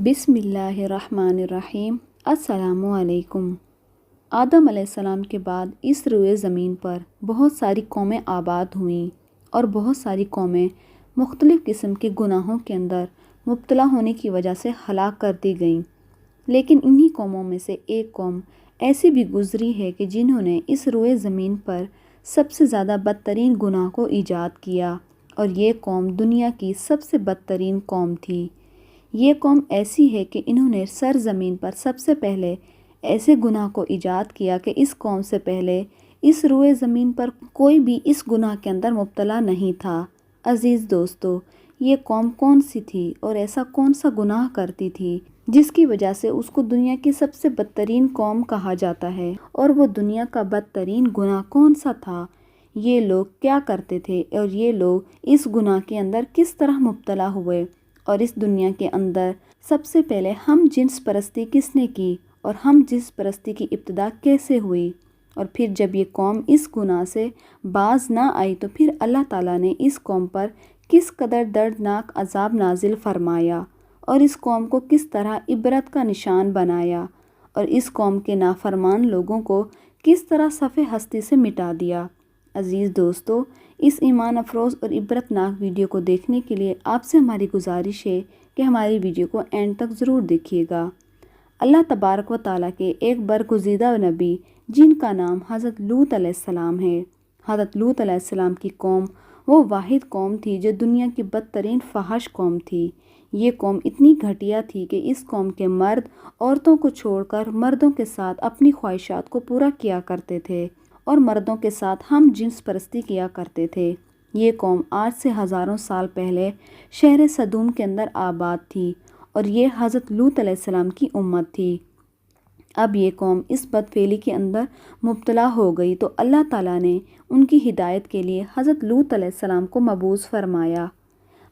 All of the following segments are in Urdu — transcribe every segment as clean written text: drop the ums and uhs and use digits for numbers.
بسم اللہ الرحمن الرحیم۔ السلام علیکم۔ آدم علیہ السلام کے بعد اس روئے زمین پر بہت ساری قومیں آباد ہوئیں اور بہت ساری قومیں مختلف قسم کے گناہوں کے اندر مبتلا ہونے کی وجہ سے ہلاک کر دی گئیں، لیکن انہی قوموں میں سے ایک قوم ایسی بھی گزری ہے کہ جنہوں نے اس روئے زمین پر سب سے زیادہ بدترین گناہ کو ایجاد کیا، اور یہ قوم دنیا کی سب سے بدترین قوم تھی۔ یہ قوم ایسی ہے کہ انہوں نے سرزمین پر سب سے پہلے ایسے گناہ کو ایجاد کیا کہ اس قوم سے پہلے اس روئے زمین پر کوئی بھی اس گناہ کے اندر مبتلا نہیں تھا۔ عزیز دوستو، یہ قوم کون سی تھی اور ایسا کون سا گناہ کرتی تھی جس کی وجہ سے اس کو دنیا کی سب سے بدترین قوم کہا جاتا ہے؟ اور وہ دنیا کا بدترین گناہ کون سا تھا؟ یہ لوگ کیا کرتے تھے اور یہ لوگ اس گناہ کے اندر کس طرح مبتلا ہوئے؟ اور اس دنیا کے اندر سب سے پہلے ہم جنس پرستی کس نے کی اور ہم جنس پرستی کی ابتدا کیسے ہوئی؟ اور پھر جب یہ قوم اس گناہ سے باز نہ آئی تو پھر اللہ تعالیٰ نے اس قوم پر کس قدر دردناک عذاب نازل فرمایا اور اس قوم کو کس طرح عبرت کا نشان بنایا اور اس قوم کے نافرمان لوگوں کو کس طرح صفحہ ہستی سے مٹا دیا۔ عزیز دوستو، اس ایمان افروز اور عبرت ناک ویڈیو کو دیکھنے کے لیے آپ سے ہماری گزارش ہے کہ ہماری ویڈیو کو اینڈ تک ضرور دیکھیے گا۔ اللہ تبارک و تعالیٰ کے ایک برگزیدہ نبی جن کا نام حضرت لوط علیہ السلام ہے، حضرت لوط علیہ السلام کی قوم وہ واحد قوم تھی جو دنیا کی بدترین فحش قوم تھی۔ یہ قوم اتنی گھٹیا تھی کہ اس قوم کے مرد عورتوں کو چھوڑ کر مردوں کے ساتھ اپنی خواہشات کو پورا کیا کرتے تھے اور مردوں کے ساتھ ہم جنس پرستی کیا کرتے تھے۔ یہ قوم آج سے ہزاروں سال پہلے شہر سدوم کے اندر آباد تھی اور یہ حضرت لوط علیہ السلام کی امت تھی۔ اب یہ قوم اس بدفعلی کے اندر مبتلا ہو گئی تو اللہ تعالیٰ نے ان کی ہدایت کے لیے حضرت لوط علیہ السلام کو مبعوث فرمایا۔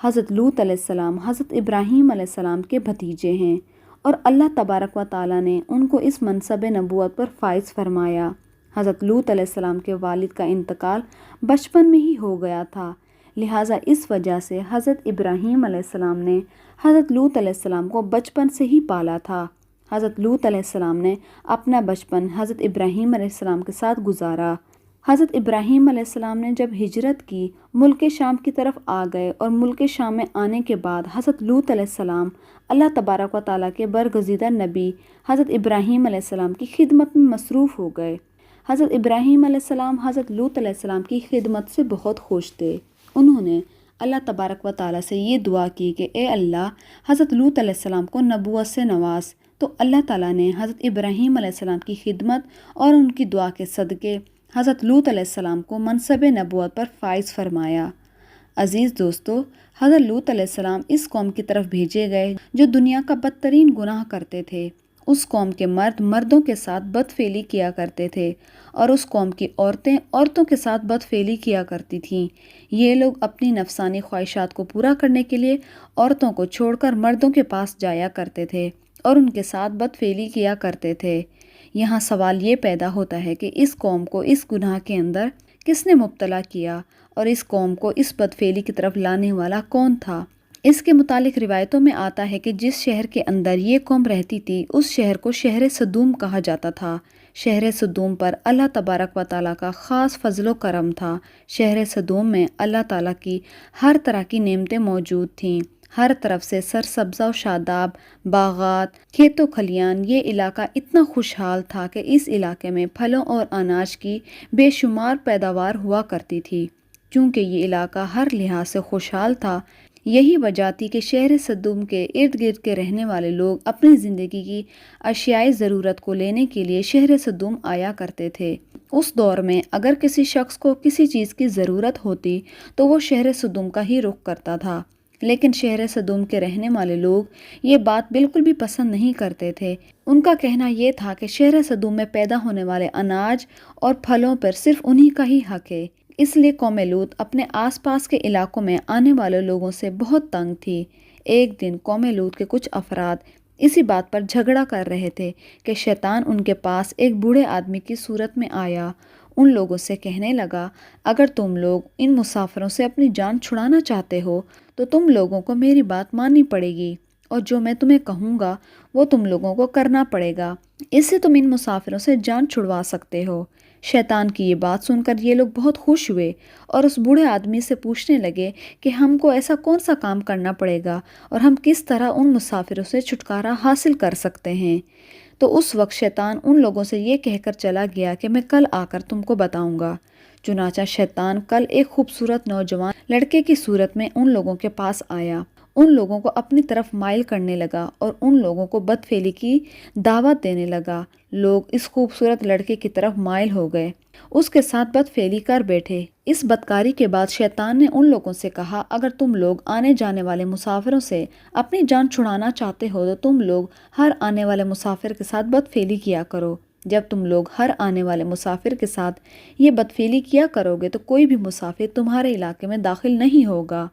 حضرت لوط علیہ السلام حضرت ابراہیم علیہ السلام کے بھتیجے ہیں اور اللہ تبارک و تعالیٰ نے ان کو اس منصب نبوت پر فائز فرمایا۔ حضرت لوط علیہ السلام کے والد کا انتقال بچپن میں ہی ہو گیا تھا، لہٰذا اس وجہ سے حضرت ابراہیم علیہ السلام نے حضرت لوط علیہ السلام کو بچپن سے ہی پالا تھا۔ حضرت لوط علیہ السلام نے اپنا بچپن حضرت ابراہیم علیہ السلام کے ساتھ گزارا۔ حضرت ابراہیم علیہ السلام نے جب ہجرت کی ملک شام کی طرف آ گئے اور ملک شام میں آنے کے بعد حضرت لوط علیہ السلام اللہ تبارک و تعالیٰ کے برگزیدہ نبی حضرت ابراہیم علیہ السلام کی خدمت میں مصروف ہو گئے۔ حضرت ابراہیم علیہ السلام حضرت لوط علیہ السلام کی خدمت سے بہت خوش تھے۔ انہوں نے اللہ تبارک و تعالیٰ سے یہ دعا کی کہ اے اللہ، حضرت لوط علیہ السلام کو نبوت سے نواز۔ تو اللہ تعالیٰ نے حضرت ابراہیم علیہ السلام کی خدمت اور ان کی دعا کے صدقے حضرت لوط علیہ السلام کو منصب نبوت پر فائز فرمایا۔ عزیز دوستو، حضرت لوط علیہ السلام اس قوم کی طرف بھیجے گئے جو دنیا کا بدترین گناہ کرتے تھے۔ اس قوم کے مرد مردوں کے ساتھ بدفعلی کیا کرتے تھے اور اس قوم کی عورتیں عورتوں کے ساتھ بدفعلی کیا کرتی تھیں۔ یہ لوگ اپنی نفسانی خواہشات کو پورا کرنے کے لیے عورتوں کو چھوڑ کر مردوں کے پاس جایا کرتے تھے اور ان کے ساتھ بدفعلی کیا کرتے تھے۔ یہاں سوال یہ پیدا ہوتا ہے کہ اس قوم کو اس گناہ کے اندر کس نے مبتلا کیا اور اس قوم کو اس بدفعلی کی طرف لانے والا کون تھا؟ اس کے متعلق روایتوں میں آتا ہے کہ جس شہر کے اندر یہ قوم رہتی تھی اس شہر کو شہر سدوم کہا جاتا تھا۔ شہر سدوم پر اللہ تبارک و تعالیٰ کا خاص فضل و کرم تھا۔ شہر سدوم میں اللہ تعالیٰ کی ہر طرح کی نعمتیں موجود تھیں۔ ہر طرف سے سرسبزہ و شاداب باغات، کھیت و کھلیان، یہ علاقہ اتنا خوشحال تھا کہ اس علاقے میں پھلوں اور اناج کی بے شمار پیداوار ہوا کرتی تھی۔ چونکہ یہ علاقہ ہر لحاظ سے خوشحال تھا، یہی وجہ تھی کہ شہر سدوم کے ارد گرد کے رہنے والے لوگ اپنی زندگی کی اشیائے ضرورت کو لینے کے لیے شہر سدوم آیا کرتے تھے۔ اس دور میں اگر کسی شخص کو کسی چیز کی ضرورت ہوتی تو وہ شہر سدوم کا ہی رخ کرتا تھا، لیکن شہر سدوم کے رہنے والے لوگ یہ بات بالکل بھی پسند نہیں کرتے تھے۔ ان کا کہنا یہ تھا کہ شہر سدوم میں پیدا ہونے والے اناج اور پھلوں پر صرف انہی کا ہی حق ہے۔ اس لیے قوم لوط اپنے آس پاس کے علاقوں میں آنے والے لوگوں سے بہت تنگ تھی۔ ایک دن قوم لوط کے کچھ افراد اسی بات پر جھگڑا کر رہے تھے کہ شیطان ان کے پاس ایک بوڑھے آدمی کی صورت میں آیا۔ ان لوگوں سے کہنے لگا، اگر تم لوگ ان مسافروں سے اپنی جان چھڑانا چاہتے ہو تو تم لوگوں کو میری بات ماننی پڑے گی اور جو میں تمہیں کہوں گا وہ تم لوگوں کو کرنا پڑے گا، اس سے تم ان مسافروں سے جان چھڑوا سکتے ہو۔ شیطان کی یہ بات سن کر یہ لوگ بہت خوش ہوئے اور اس بوڑھے آدمی سے پوچھنے لگے کہ ہم کو ایسا کون سا کام کرنا پڑے گا اور ہم کس طرح ان مسافروں سے چھٹکارا حاصل کر سکتے ہیں۔ تو اس وقت شیطان ان لوگوں سے یہ کہہ کر چلا گیا کہ میں کل آ کر تم کو بتاؤں گا۔ چنانچہ شیطان کل ایک خوبصورت نوجوان لڑکے کی صورت میں ان لوگوں کے پاس آیا، ان لوگوں کو اپنی طرف مائل کرنے لگا اور ان لوگوں کو بدفعلی کی دعوت دینے لگا۔ لوگ اس خوبصورت لڑکے کی طرف مائل ہو گئے، اس کے ساتھ بدفعلی کر بیٹھے۔ اس بدکاری کے بعد شیطان نے ان لوگوں سے کہا، اگر تم لوگ آنے جانے والے مسافروں سے اپنی جان چھڑانا چاہتے ہو تو تم لوگ ہر آنے والے مسافر کے ساتھ بدفعلی کیا کرو۔ جب تم لوگ ہر آنے والے مسافر کے ساتھ یہ بدفعلی کیا کرو گے تو کوئی بھی مسافر تمہارے علاقے میں داخل نہیں ہوگا۔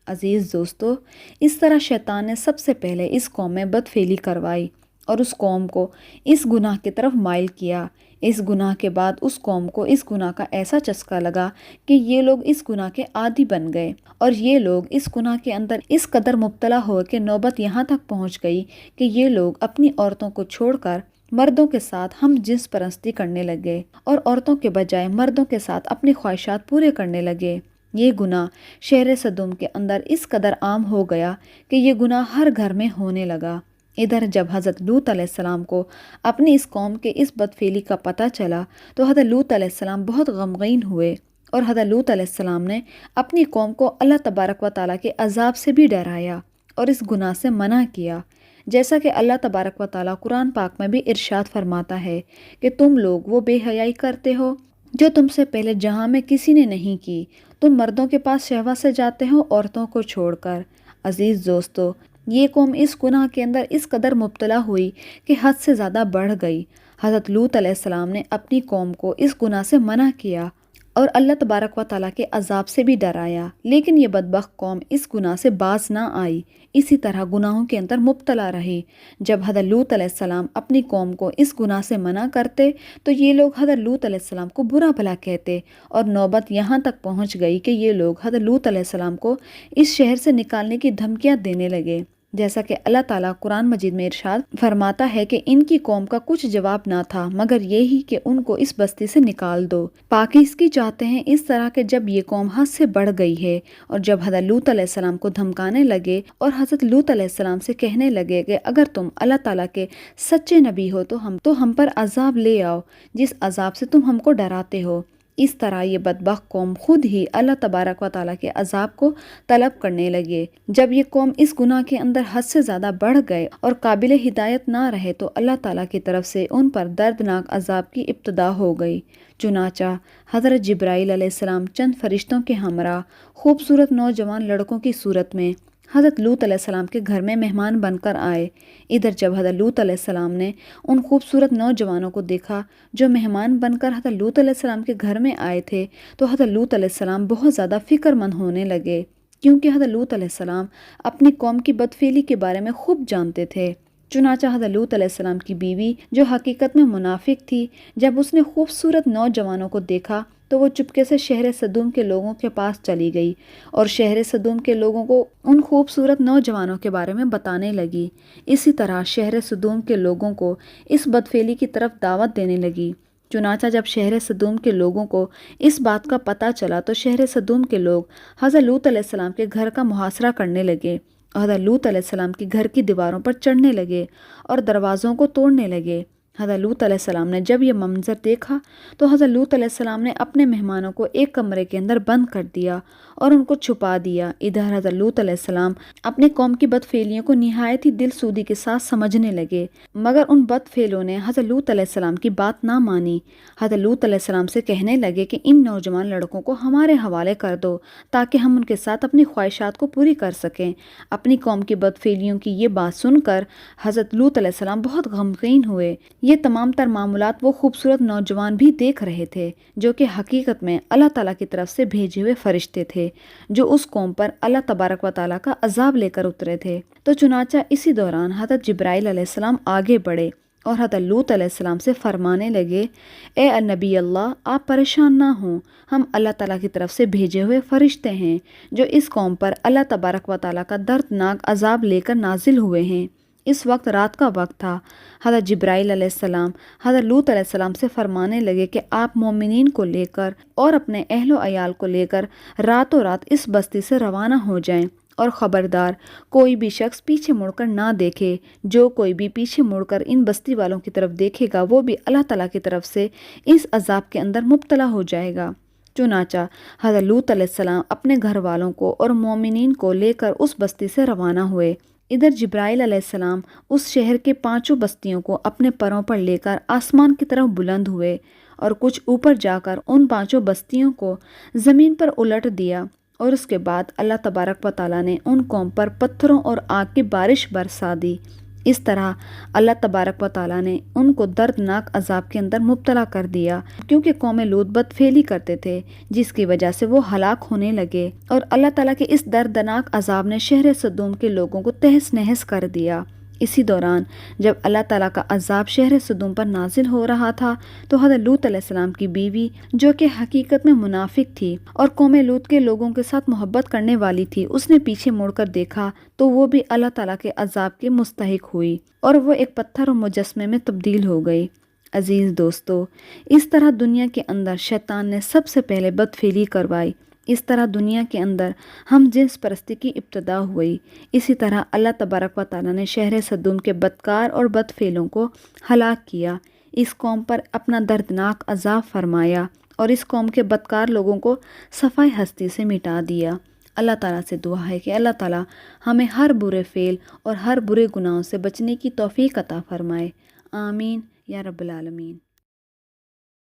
عزیز دوستو، اس طرح شیطان نے سب سے پہلے اس قوم میں بدفعلی کروائی اور اس قوم کو اس گناہ کی طرف مائل کیا۔ اس گناہ کے بعد اس قوم کو اس گناہ کا ایسا چسکا لگا کہ یہ لوگ اس گناہ کے عادی بن گئے اور یہ لوگ اس گناہ کے اندر اس قدر مبتلا ہو کہ نوبت یہاں تک پہنچ گئی کہ یہ لوگ اپنی عورتوں کو چھوڑ کر مردوں کے ساتھ ہم جنس پرستی کرنے لگے اور عورتوں کے بجائے مردوں کے ساتھ اپنی خواہشات پورے کرنے لگے۔ یہ گناہ شہر سدوم کے اندر اس قدر عام ہو گیا کہ یہ گناہ ہر گھر میں ہونے لگا۔ ادھر جب حضرت لوط علیہ السلام کو اپنی اس قوم کے اس بدفعلی کا پتہ چلا تو حضرت لوط علیہ السلام بہت غمگین ہوئے اور حضرت لوط علیہ السلام نے اپنی قوم کو اللہ تبارک و تعالیٰ کے عذاب سے بھی ڈرایا اور اس گناہ سے منع کیا، جیسا کہ اللہ تبارک و تعالیٰ قرآن پاک میں بھی ارشاد فرماتا ہے کہ تم لوگ وہ بے حیائی کرتے ہو جو تم سے پہلے جہاں میں کسی نے نہیں کی، تم مردوں کے پاس شہوت سے جاتے ہو عورتوں کو چھوڑ کر۔ عزیز دوستو، یہ قوم اس گناہ کے اندر اس قدر مبتلا ہوئی کہ حد سے زیادہ بڑھ گئی۔ حضرت لوط علیہ السلام نے اپنی قوم کو اس گناہ سے منع کیا اور اللہ تبارک و تعالیٰ کے عذاب سے بھی ڈرایا، لیکن یہ بدبخت قوم اس گناہ سے باز نہ آئی، اسی طرح گناہوں کے اندر مبتلا رہی۔ جب حضرت لوط علیہ السلام اپنی قوم کو اس گناہ سے منع کرتے تو یہ لوگ حضرت لوط علیہ السلام کو برا بھلا کہتے اور نوبت یہاں تک پہنچ گئی کہ یہ لوگ حضرت لوط علیہ السلام کو اس شہر سے نکالنے کی دھمکیاں دینے لگے، جیسا کہ اللہ تعالیٰ قرآن مجید میں ارشاد فرماتا ہے کہ ان کی قوم کا کچھ جواب نہ تھا مگر یہی کہ ان کو اس بستی سے نکال دو۔ پاکیزگی چاہتے ہیں اس طرح کہ جب یہ قوم حد سے بڑھ گئی ہے اور جب حضرت لوط علیہ السلام کو دھمکانے لگے اور حضرت لوط علیہ السلام سے کہنے لگے کہ اگر تم اللہ تعالیٰ کے سچے نبی ہو تو ہم پر عذاب لے آؤ جس عذاب سے تم ہم کو ڈراتے ہو، اس طرح یہ بدبخت قوم خود ہی اللہ تبارک و تعالیٰ کے عذاب کو طلب کرنے لگے۔ جب یہ قوم اس گناہ کے اندر حد سے زیادہ بڑھ گئے اور قابل ہدایت نہ رہے تو اللہ تعالیٰ کی طرف سے ان پر دردناک عذاب کی ابتدا ہو گئی۔ چنانچہ حضرت جبرائیل علیہ السلام چند فرشتوں کے ہمراہ خوبصورت نوجوان لڑکوں کی صورت میں حضرت لوط علیہ السلام کے گھر میں مہمان بن کر آئے۔ ادھر جب حضرت لوط علیہ السلام نے ان خوبصورت نوجوانوں کو دیکھا جو مہمان بن کر حضرت لوط علیہ السلام کے گھر میں آئے تھے تو حضرت لوط علیہ السلام بہت زیادہ فکر مند ہونے لگے، کیونکہ حضرت لوط علیہ السلام اپنی قوم کی بدفعلی کے بارے میں خوب جانتے تھے۔ چنانچہ حضرت لوط علیہ السلام کی بیوی جو حقیقت میں منافق تھی، جب اس نے خوبصورت نوجوانوں کو دیکھا تو وہ چپکے سے شہر سدوم کے لوگوں کے پاس چلی گئی اور شہر سدوم کے لوگوں کو ان خوبصورت نوجوانوں کے بارے میں بتانے لگی۔ اسی طرح شہر سدوم کے لوگوں کو اس بدفعلی کی طرف دعوت دینے لگی۔ چنانچہ جب شہر سدوم کے لوگوں کو اس بات کا پتہ چلا تو شہر سدوم کے لوگ حضرت لوط علیہ السلام کے گھر کا محاصرہ کرنے لگے اور حضرت لوط علیہ السلام کے گھر کی دیواروں پر چڑھنے لگے اور دروازوں کو توڑنے لگے۔ حضرت لوط علیہ السلام نے جب یہ منظر دیکھا تو حضرت لوط علیہ السلام نے اپنے مہمانوں کو ایک کمرے کے اندر بند کر دیا اور ان کو چھپا دیا۔ ادھر حضرت لوط علیہ السلام اپنے قوم کی بدفعلیوں کو نہایت ہی دل سودی کے ساتھ سمجھنے لگے، مگر ان بدفعلوں نے حضرت لوط علیہ السلام کی بات نہ مانی۔ حضرت لوط علیہ السلام سے کہنے لگے کہ ان نوجوان لڑکوں کو ہمارے حوالے کر دو تاکہ ہم ان کے ساتھ اپنی خواہشات کو پوری کر سکیں۔ اپنی قوم کی بدفعلیوں کی یہ بات سن کر حضرت لوط علیہ السلام بہت غمگین ہوئے۔ یہ تمام تر معاملات وہ خوبصورت نوجوان بھی دیکھ رہے تھے جو کہ حقیقت میں اللہ تعالیٰ کی طرف سے بھیجے ہوئے فرشتے تھے جو اس قوم پر اللہ تبارک و تعالیٰ کا عذاب لے کر اترے تھے۔ تو چنانچہ اسی دوران حضرت جبرائیل علیہ السلام آگے بڑھے اور حضرت لوط علیہ السلام سے فرمانے لگے، اے نبی اللہ، آپ پریشان نہ ہوں، ہم اللہ تعالیٰ کی طرف سے بھیجے ہوئے فرشتے ہیں جو اس قوم پر اللہ تبارک و تعالیٰ کا دردناک عذاب لے کر نازل ہوئے ہیں۔ اس وقت رات کا وقت تھا۔ حضرت جبرائیل علیہ السلام حضرت لوط علیہ السلام سے فرمانے لگے کہ آپ مومنین کو لے کر اور اپنے اہل و عیال کو لے کر راتوں رات اس بستی سے روانہ ہو جائیں، اور خبردار کوئی بھی شخص پیچھے مڑ کر نہ دیکھے۔ جو کوئی بھی پیچھے مڑ کر ان بستی والوں کی طرف دیکھے گا وہ بھی اللہ تعالیٰ کی طرف سے اس عذاب کے اندر مبتلا ہو جائے گا۔ چنانچہ حضرت لوط علیہ السلام اپنے گھر والوں کو اور مومنین کو لے کر اس بستی سے روانہ ہوئے۔ ادھر جبرائیل علیہ السلام اس شہر کے 5 بستیوں کو اپنے پروں پر لے کر آسمان کی طرف بلند ہوئے، اور کچھ اوپر جا کر ان 5 بستیوں کو زمین پر الٹ دیا، اور اس کے بعد اللہ تبارک و تعالیٰ نے ان قوم پر پتھروں اور آگ کی بارش برسا دی۔ اس طرح اللہ تبارک و تعالیٰ نے ان کو دردناک عذاب کے اندر مبتلا کر دیا، کیونکہ قوم لوط بدفعلی کرتے تھے، جس کی وجہ سے وہ ہلاک ہونے لگے، اور اللہ تعالیٰ کے اس دردناک عذاب نے شہر سدوم کے لوگوں کو تہس نہس کر دیا۔ اسی دوران جب اللہ تعالیٰ کا عذاب شہر سدوم پر نازل ہو رہا تھا تو حضرت لوط علیہ السلام کی بیوی، جو کہ حقیقت میں منافق تھی اور قوم لوط کے لوگوں کے ساتھ محبت کرنے والی تھی، اس نے پیچھے مڑ کر دیکھا تو وہ بھی اللہ تعالیٰ کے عذاب کے مستحق ہوئی، اور وہ ایک پتھر اور مجسمے میں تبدیل ہو گئی۔ عزیز دوستو، اس طرح دنیا کے اندر شیطان نے سب سے پہلے بدفعلی کروائی۔ اس طرح دنیا کے اندر ہم جنس پرستی کی ابتدا ہوئی۔ اسی طرح اللہ تبارک و تعالیٰ نے شہر سدوم کے بدکار اور بدفعلوں کو ہلاک کیا، اس قوم پر اپنا دردناک عذاب فرمایا، اور اس قوم کے بدکار لوگوں کو صفحۂ ہستی سے مٹا دیا۔ اللہ تعالیٰ سے دعا ہے کہ اللہ تعالیٰ ہمیں ہر برے فعل اور ہر برے گناہوں سے بچنے کی توفیق عطا فرمائے۔ آمین یا رب العالمین۔